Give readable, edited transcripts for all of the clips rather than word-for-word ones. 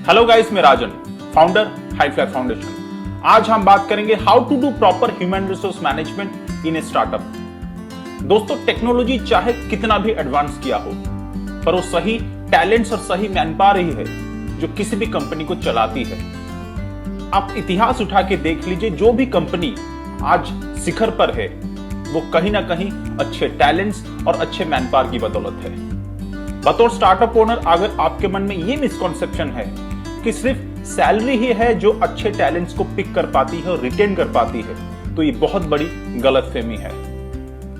Hello guys, मैं राजन, founder हाईफ्लाई foundation. आज हम बात करेंगे how to do proper human resource management in a startup. दोस्तों, टेक्नोलॉजी चाहे कितना भी एडवांस किया हो, पर वो सही टैलेंट्स और सही मैनपावर ही है जो किसी भी कंपनी को चलाती है। आप इतिहास उठा के देख लीजिए, जो भी कंपनी आज शिखर पर है वो कहीं ना कहीं अच्छे टैलेंट्स और अच्छे मैनपावर की बदौलत है। बतौर स्टार्टअप ओनर, अगर आपके मन में ये मिसकॉन्सेप्शन है कि सिर्फ सैलरी ही है जो अच्छे टैलेंट्स को पिक कर पाती है और रिटेन कर पाती है, तो ये बहुत बड़ी गलतफहमी है।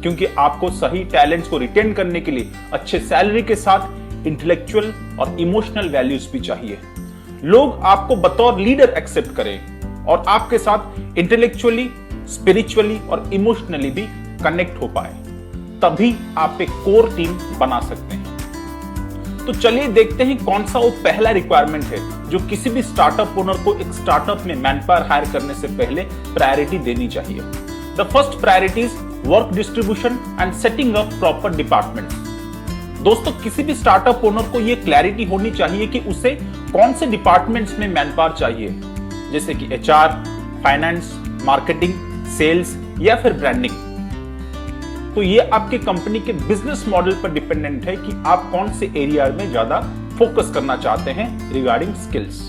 क्योंकि आपको सही टैलेंट्स को रिटेन करने के लिए अच्छे सैलरी के साथ इंटेलेक्चुअल और इमोशनल वैल्यूज भी चाहिए। लोग आपको बतौर लीडर एक्सेप्ट करें और आपके साथ इंटेलेक्चुअली, स्पिरिचुअली और इमोशनली भी कनेक्ट हो पाए, तभी आप एक कोर टीम बना सकते हैं। तो चलिए देखते हैं कौन सा वो पहला रिक्वायरमेंट है जो किसी भी स्टार्टअप ओनर को एक स्टार्टअप में मैनपावर हायर करने से पहले प्रायोरिटी देनी चाहिए। The first priority is work distribution and setting up proper departments. दोस्तों, किसी भी स्टार्टअप ओनर को यह क्लैरिटी होनी चाहिए कि उसे कौन से डिपार्टमेंट्स में मैनपावर चाहिए, जैसे कि एचआर, फाइनेंस, मार्केटिंग, सेल्स या फिर ब्रांडिंग। तो ये आपके कंपनी के बिजनेस मॉडल पर डिपेंडेंट है कि आप कौन से एरिया में ज्यादा फोकस करना चाहते हैं रिगार्डिंग स्किल्स।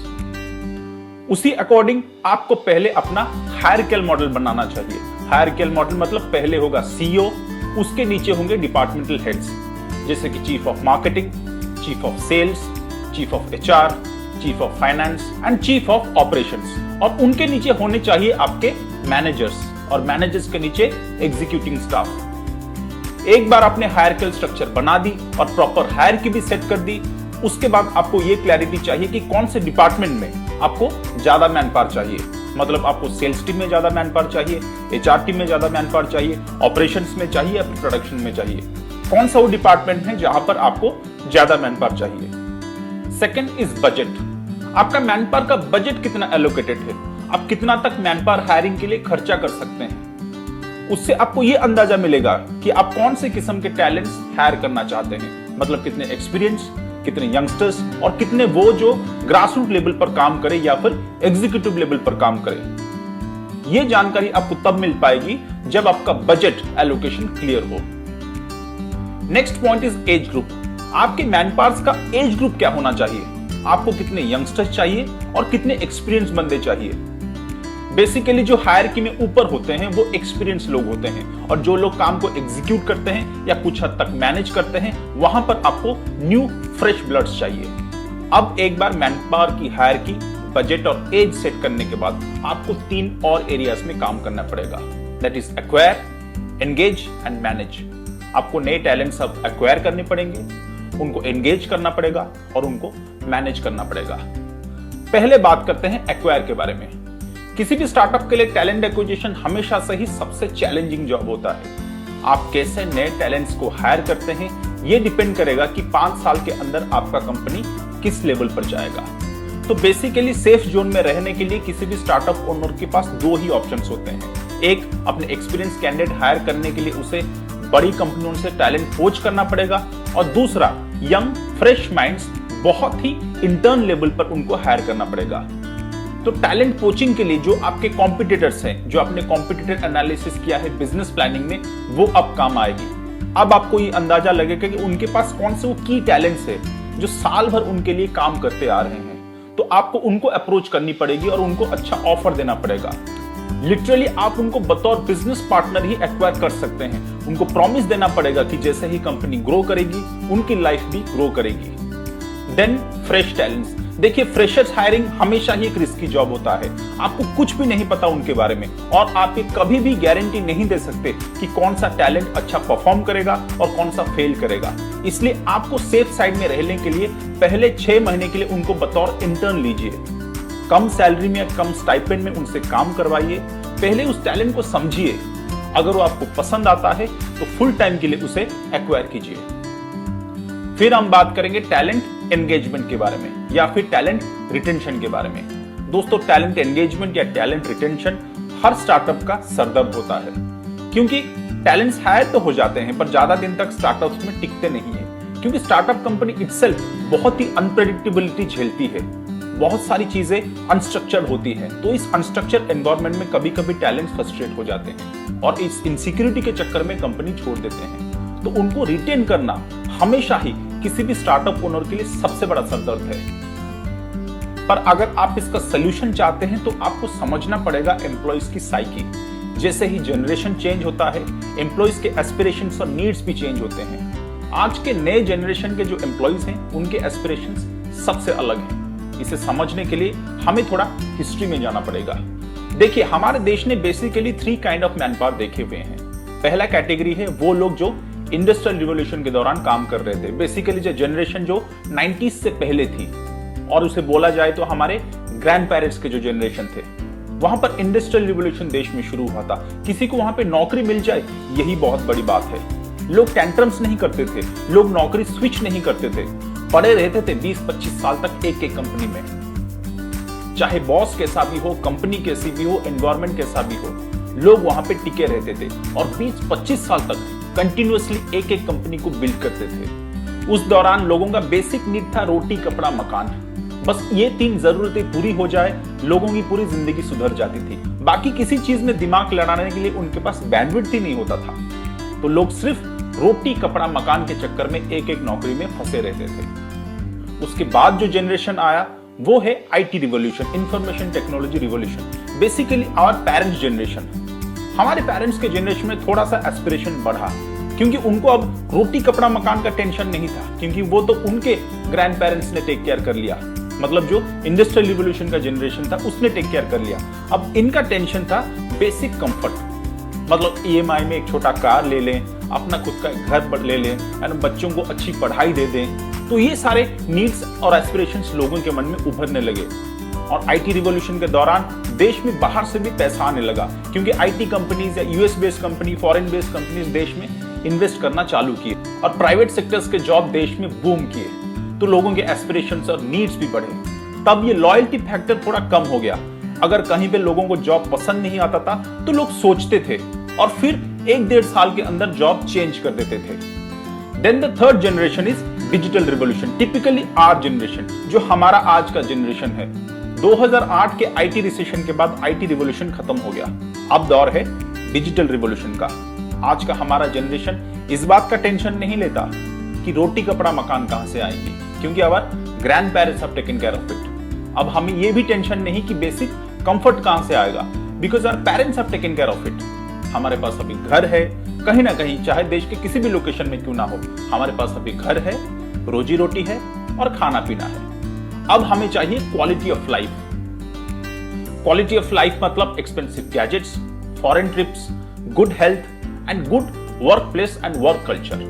उसी अकॉर्डिंग आपको पहले अपना हायरार्किकल मॉडल बनाना चाहिए। हायरार्किकल मॉडल मतलब पहले होगा सीईओ, उसके नीचे होंगे डिपार्टमेंटल हेड्स, जैसे कि chief of marketing, chief of sales, chief of HR, chief of finance and chief of operations. और उनके नीचे होने चाहिए आपके मैनेजर्स, और मैनेजर्स के नीचे एग्जीक्यूटिंग स्टाफ। एक बार आपने हायरार्किकल स्ट्रक्चर बना दी और प्रॉपर हायरार्की भी सेट कर दी, उसके बाद आपको ये क्लैरिटी चाहिए कि कौन से डिपार्टमेंट में आपको ज्यादा मैनपावर चाहिए। मतलब आपको सेल्स टीम में ज्यादा मैनपावर चाहिए, एचआर टीम में ज्यादा मैनपावर चाहिए, ऑपरेशंस में चाहिए या फिर प्रोडक्शन में चाहिए। कौन सा वो डिपार्टमेंट है जहां पर आपको ज्यादा मैनपावर चाहिए। Second is budget. आपका मैनपावर का बजट कितना एलोकेटेड है, आप कितना तक मैनपावर हायरिंग के लिए खर्चा कर सकते हैं। उससे आपको यह अंदाजा मिलेगा कि आप कौन से किस्म के टैलेंट्स हायर करना चाहते हैं। मतलब कितने एक्सपीरियंस, कितने यंगस्टर्स और कितने वो जो ग्रासरूट लेवल पर काम करे या फिर एग्जीक्यूटिव लेवल पर काम करे। यह जानकारी आपको तब मिल पाएगी जब आपका बजट एलोकेशन क्लियर हो। Next point is age group. आपके मैनपावर्स का एज ग्रुप क्या होना चाहिए। आपको कितने यंगस्टर्स चाहिए और कितने एक्सपीरियंस बंदे चाहिए। बेसिकली जो हायरार्की में ऊपर होते हैं वो एक्सपीरियंस लोग होते हैं, और जो लोग काम को एग्जीक्यूट करते हैं या कुछ हद तक मैनेज करते हैं, वहां पर आपको न्यू फ्रेश ब्लड्स चाहिए। अब एक बार मैनपावर की हायरार्की, बजट और एज सेट करने के बाद आपको 3 और एरियाज में काम करना पड़ेगा। That is acquire, engage and manage. आपको नए टैलेंट्स अब एक्वायर करने पड़ेंगे, उनको एंगेज करना पड़ेगा और उनको मैनेज करना पड़ेगा। पहले बात करते हैं एक्वायर के बारे में। किसी भी स्टार्टअप के लिए टैलेंट एक्विजिशन हमेशा से ही सबसे चैलेंजिंग जॉब होता है। आप कैसे नए टैलेंट्स को हायर करते हैं, यह डिपेंड करेगा कि 5 साल के अंदर आपका कंपनी किस लेवल पर जाएगा। तो बेसिकली सेफ जोन में रहने के लिए किसी भी स्टार्टअप ओनर के पास 2 ही ऑप्शंस होते हैं। एक, अपने एक्सपीरियंस कैंडिडेट हायर करने के लिए उसे बड़ी कंपनियों से टैलेंट पोच करना पड़ेगा, और दूसरा, यंग फ्रेश माइंड्स बहुत ही इंटर्न लेवल पर उनको हायर करना पड़ेगा। तो टैलेंट पोचिंग के लिए जो आपके कॉम्पिटिटर्स हैं, जो आपने कॉम्पिटिटर एनालिसिस किया है बिजनेस प्लानिंग में, वो अब काम आएगी। अब आपको ये अंदाजा लगेगा कि उनके पास कौन से वो की टैलेंट्स है जो साल भर उनके लिए काम करते आ रहे हैं। तो आपको उनको अप्रोच करनी पड़ेगी और उनको अच्छा ऑफर देना पड़ेगा। लिटरली आप उनको बतौर बिजनेस पार्टनर ही एक्वायर कर सकते हैं। उनको प्रॉमिस देना पड़ेगा कि जैसे ही कंपनी ग्रो करेगी, उनकी लाइफ भी ग्रो करेगी। Then fresh talents. देखिए, फ्रेशर्स हायरिंग हमेशा ही एक रिस्की जॉब होता है। आपको कुछ भी नहीं पता उनके बारे में, और आप ये कभी भी गारंटी नहीं दे सकते कि कौन सा टैलेंट अच्छा परफॉर्म करेगा और कौन सा फेल करेगा। इसलिए आपको सेफ साइड में रहने के लिए पहले 6 महीने के लिए उनको बतौर इंटर्न लीजिए। कम सैलरी में, कम स्टाइपेंड में उनसे काम करवाइए। पहले उस टैलेंट को समझिए। अगर वो आपको पसंद आता है तो फुल टाइम के लिए उसे एक्वायर कीजिए। फिर हम बात करेंगे टैलेंट एंगेजमेंट के बारे में या फिर टैलेंट रिटेंशन के बारे में। दोस्तों, टैलेंट एंगेजमेंट या टैलेंट रिटेंशन हर स्टार्टअप का सरदर्द होता है, क्योंकि टैलेंट्स हायर तो हो जाते हैं पर ज्यादा दिन तक स्टार्टअप्स में टिकते नहीं है। क्योंकि स्टार्टअप कंपनी इटसेल्फ बहुत ही अनप्रेडिक्टेबिलिटी झेलती है। बहुत सारी चीजें अनस्ट्रक्चर्ड होती हैं, तो इस अनस्ट्रक्चर्ड एनवायरनमेंट में कभी कभी टैलेंट फ्रस्ट्रेट हो जाते हैं और इस इनसिक्योरिटी के चक्कर में कंपनी छोड़ देते हैं। तो उनको रिटेन करना हमेशा ही किसी भी स्टार्टअप ओनर के लिए सबसे बड़ा सरदर्द है। पर अगर आप इसका सोल्यूशन चाहते हैं तो आपको समझना पड़ेगा एम्प्लॉइज की साइकी। जैसे ही जनरेशन चेंज होता है, एम्प्लॉइज के एस्पिरेशंस और नीड्स भी चेंज होते हैं। आज के नए जनरेशन के जो एम्प्लॉइज हैं, उनके एस्पिरेशंस सबसे अलग हैं। इसे समझने के लिए हमें थोड़ा हिस्ट्री में जाना पड़ेगा। देखिए, हमारे देश ने basically 3 kind of man power देखे हुए हैं। पहला कैटेगरी है वो लोग जो इंडस्ट्रियल रिवॉल्यूशन के दौरान काम कर रहे थे, बेसिकली जो जनरेशन जो 90s से पहले थी, और उसे बोला जाए तो हमारे ग्रैंड पेरेंट्स के जो जनरेशन थे। वहां पर इंडस्ट्रियल रिवॉल्यूशन देश में शुरू हुआ था। किसी को वहां पे नौकरी मिल जाए, यही बहुत बड़ी बात है। लोग टेंट्रम्स नहीं करते थे, लोग नौकरी स्विच नहीं करते थे, पड़े रहते थे 20-25 साल तक एक कहानी में। चाहे बॉस कैसा भी हो, कंपनी कैसी भी हो, एनवायरनमेंट कैसा भी हो, लोग वहां पे टिके रहते थे और 20-25 साल तक कंटिन्यूअसली एक कंपनी को बिल्ड करते थे। उस दौरान लोगों का बेसिक नीड था रोटी, कपड़ा, मकान। बस ये 3 जरूरतें पूरी हो जाए, लोगों की पूरी जिंदगी सुधर जाती थी। बाकी किसी चीज में दिमाग लड़ाने के लिए उनके पास बैंडविड्थ ही नहीं होता था। तो लोग सिर्फ रोटी, कपड़ा, मकान के चक्कर में एक नौकरी में फंसे रहते थे। उसके बाद जो जनरेशन आया वो है IT revolution, information technology revolution. Basically our parents generation. हमारे पेरेंट्स के जनरेशन में थोड़ा सा एस्पिरेशन बढ़ा, क्योंकि उनको अब रोटी, कपड़ा, मकान का टेंशन नहीं था, क्योंकि वो तो उनके ग्रैंड पेरेंट्स ने टेक केयर कर लिया। मतलब जो इंडस्ट्रियल रिवॉल्यूशन का जनरेशन था उसने टेक केयर कर लिया। अब इनका टेंशन था बेसिक कंफर्ट, मतलब ईएमआई में एक छोटा कार ले लें, अपना खुद का घर ले लें, बच्चों को अच्छी पढ़ाई दे दें। तो ये सारे नीड्स और एस्पिरेशंस लोगों के मन में उभरने लगे। और आईटी रिवॉल्यूशन के दौरान देश में बाहर से भी पैसा आने लगा, क्योंकि आईटी कंपनीज या US based company, foreign based companies देश में इन्वेस्ट करना चालू किए और प्राइवेट सेक्टर्स के जॉब देश में बूम किए। तो लोगों के एस्पिरेशंस और नीड्स भी बढ़े। तब ये लॉयल्टी फैक्टर थोड़ा कम हो गया। अगर कहीं पे लोगों को जॉब पसंद नहीं आता था तो लोग सोचते थे और फिर 1-1.5 साल के अंदर जॉब चेंज कर देते थे। Then the third generation is digital revolution, typically our generation, जो हमारा आज का जनरेशन है। 2008 के आईटी रिसेशन के बाद आईटी रिवॉल्यूशन खत्म हो गया। अब दौर है डिजिटल रिवॉल्यूशन का। आज का हमारा जनरेशन इस बात का टेंशन नहीं लेता कि रोटी, कपड़ा, मकान कहां से आएंगे, क्योंकि our grandparents have taken care of it. अब हमें ये भी टेंशन नहीं कि बेसिक कंफर्ट कहां से आएगा, because our parents have taken care of it. हमारे पास अभी घर है, कहीं ना कहीं, चाहे देश के किसी भी लोकेशन में क्यों ना हो, हमारे पास अभी घर है, रोजी रोटी है और खाना पीना है। अब हमें चाहिए quality of life. Quality of life मतलब expensive gadgets, foreign trips, good health and good work place and work culture.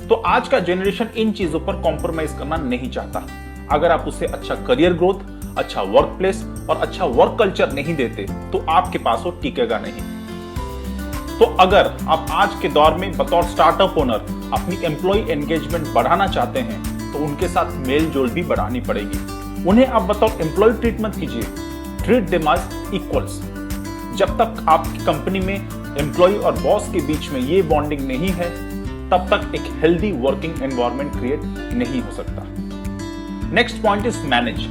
तो आज का जनरेशन इन चीजों पर कॉम्प्रोमाइज करना नहीं चाहता। अगर आप उसे अच्छा करियर ग्रोथ, अच्छा वर्क प्लेस और अच्छा वर्क कल्चर नहीं देते तो आपके पास वो टिकेगा नहीं। तो अगर आप आज के दौर में बतौर स्टार्टअप ओनर अपनी एम्प्लॉय एंगेजमेंट बढ़ाना चाहते हैं तो उनके साथ मेल जोल भी बढ़ानी पड़ेगी। उन्हें आप बतौर एम्प्लॉय ट्रीट मत कीजिए, ट्रीट देम एज इक्वल्स। जब तक आपकी कंपनी में एम्प्लॉय और बॉस के बीच में ये बॉन्डिंग नहीं है, तब तक एक हेल्दी वर्किंग एनवायरनमेंट क्रिएट नहीं हो सकता। Next point is manage.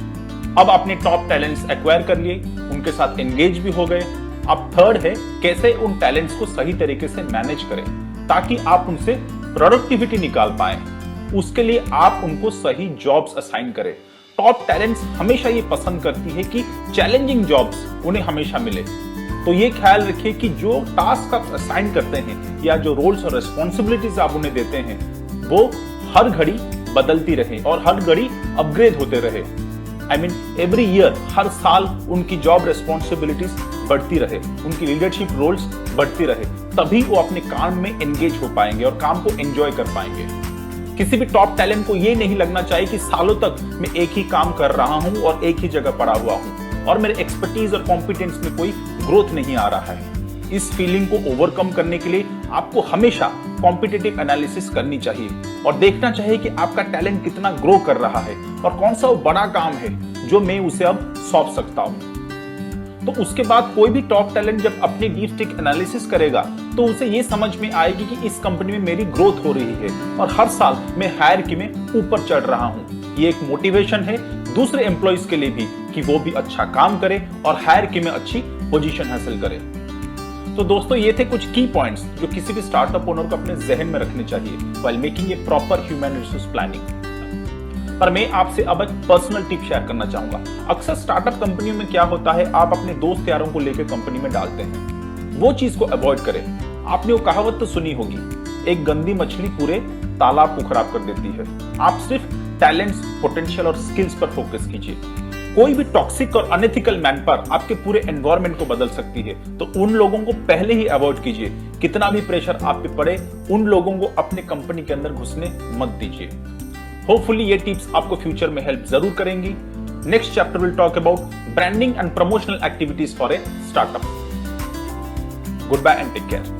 अब आपने टॉप टैलेंट्स एक्वायर कर लिए, उनके साथ एंगेज भी हो गए। अब थर्ड है कैसे उन टैलेंट्स को सही तरीके से मैनेज करें ताकि आप उनसे प्रोडक्टिविटी निकाल पाए। उसके लिए आप उनको सही जॉब्स असाइन करें। टॉप टैलेंट्स हमेशा ये पसंद करती है कि चैलेंजिंग जॉब्स उन्हें हमेशा मिले। तो ये ख्याल रखिए कि जो टास्क आप असाइन करते हैं या जो रोल्स और रिस्पॉन्सिबिलिटीज आप उन्हें देते हैं वो हर घड़ी बदलती रहे और हर घड़ी अपग्रेड होते रहे। आई मीन एवरी ईयर, हर साल उनकी जॉब रिस्पॉन्सिबिलिटीज बढ़ती रहे, उनकी लीडरशिप रोल्स बढ़ती रहे, तभी वो अपने काम में एंगेज हो पाएंगे और काम को एंजॉय कर पाएंगे। किसी भी टॉप टैलेंट को ये नहीं लगना चाहिए कि सालों तक मैं एक ही काम कर रहा हूं और एक ही जगह पड़ा हुआ हूं और मेरे एक्सपर्टीज और कॉम्पिटेंस में कोई ग्रोथ नहीं आ रहा है। इस फीलिंग को ओवरकम करने के लिए आपको हमेशा कॉम्पिटिटिव एनालिसिस करनी चाहिए और देखना चाहिए कि आपका टैलेंट कितना ग्रो कर रहा है और कौन सा वो बड़ा काम है जो मैं उसे अब सौंप सकता हूं। तो उसके बाद कोई भी टॉप टैलेंट जब अपनी डीप स्टिक एनालिसिस करेगा तो उसे ये समझ में आएगी कि इस कंपनी में मेरी ग्रोथ हो रही है और हर साल मैं हायरार्की में ऊपर चढ़ रहा हूं। ये एक मोटिवेशन है दूसरे एम्प्लॉइज के लिए भी कि वो भी अच्छा काम करे और हायरार्की में अच्छी पोजीशन हासिल करे। तो दोस्तों ये थे कुछ की पॉइंट्स जो किसी भी स्टार्टअप ओनर को अपने जहन में रखने चाहिए while making a proper human resource planning. पर मैं आपसे अब एक पर्सनल टिप शेयर करना चाहूंगा। अक्सर स्टार्टअप कंपनियों में क्या होता है, आप अपने दोस्त यारों को लेकर कंपनी में डालते हैं, वो चीज को अवॉइड करें। आपने वो कहावत तो सुनी होगी, एक गंदी मछली पूरे तालाब को खराब कर देती है। आप सिर्फ टैलेंट्स, पोटेंशियल और स्किल्स पर फोकस कीजिए। कोई भी टॉक्सिक और अनएथिकल मैनपावर आपके पूरे एनवायरनमेंट को बदल सकती है, तो उन लोगों को पहले ही अवॉइड कीजिए। कितना भी प्रेशर आप पे पड़े, उन लोगों को अपने कंपनी के अंदर घुसने मत दीजिए। होपफुली ये टिप्स आपको फ्यूचर में हेल्प जरूर करेंगी। Next chapter will talk about branding and promotional activities for a startup. Good bye and take care.